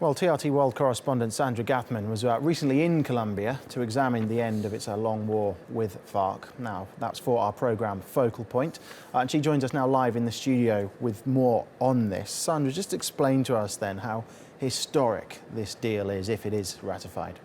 Well, TRT World correspondent Sandra Gathmann was recently in Colombia to examine the end of its long war with FARC. Now, that's for our programme Focal Point. And she joins us now live in the studio with more on this. Sandra, just explain to us then how historic this deal is if it is ratified.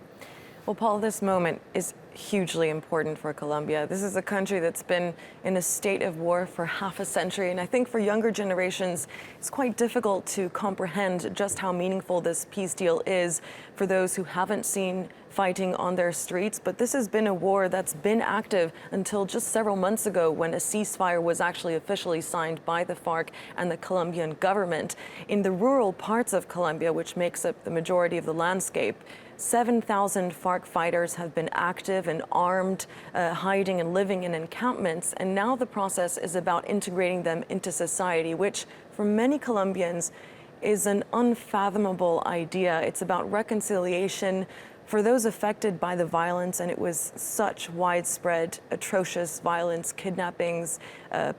Well, Paul, this moment is hugely important for Colombia. This is a country that's been in a state of war for half a century, and I think for younger generations, it's quite difficult to comprehend just how meaningful this peace deal is for those who haven't seen fighting on their streets. But this has been a war that's been active until just several months ago, when a ceasefire was actually officially signed by the FARC and the Colombian government. In the rural parts of Colombia, which makes up the majority of the landscape, 7,000 FARC fighters have been active and armed, hiding and living in encampments. And now the process is about integrating them into society, which for many Colombians is an unfathomable idea. It's about reconciliation for those affected by the violence, and it was such widespread, atrocious violence, kidnappings,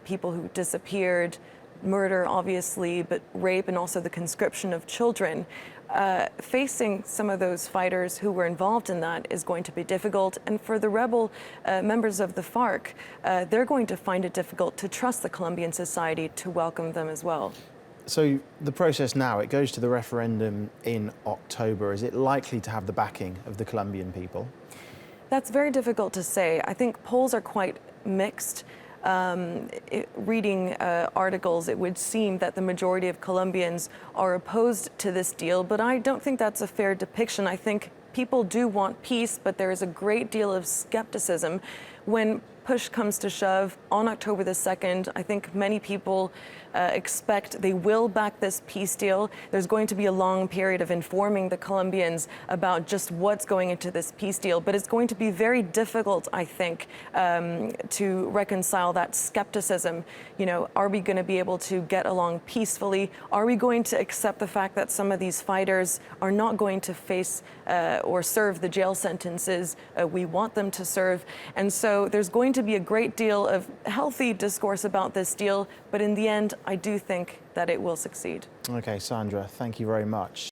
people who disappeared, murder, obviously, but rape and also the conscription of children. Facing some of those fighters who were involved in that is going to be difficult. And for the rebel members of the FARC, they're going to find it difficult to trust the Colombian society to welcome them as well. So the process now, it goes to the referendum in October. Is it likely to have the backing of the Colombian people? That's very difficult to say. I think polls are quite mixed. Reading articles, it would seem that the majority of Colombians are opposed to this deal, but I don't think that's a fair depiction. I think people do want peace, but there is a great deal of skepticism. When push comes to shove on October the 2nd, I think many people expect they will back this peace deal. There's going to be a long period of informing the Colombians about just what's going into this peace deal, but it's going to be very difficult, I think, to reconcile that skepticism. You know, are we going to be able to get along peacefully? Are we going to accept the fact that some of these fighters are not going to face or serve the jail sentences we want them to serve? And so there's going to be a great deal of healthy discourse about this deal, but in the end, I do think that it will succeed. Okay, Sandra, thank you very much.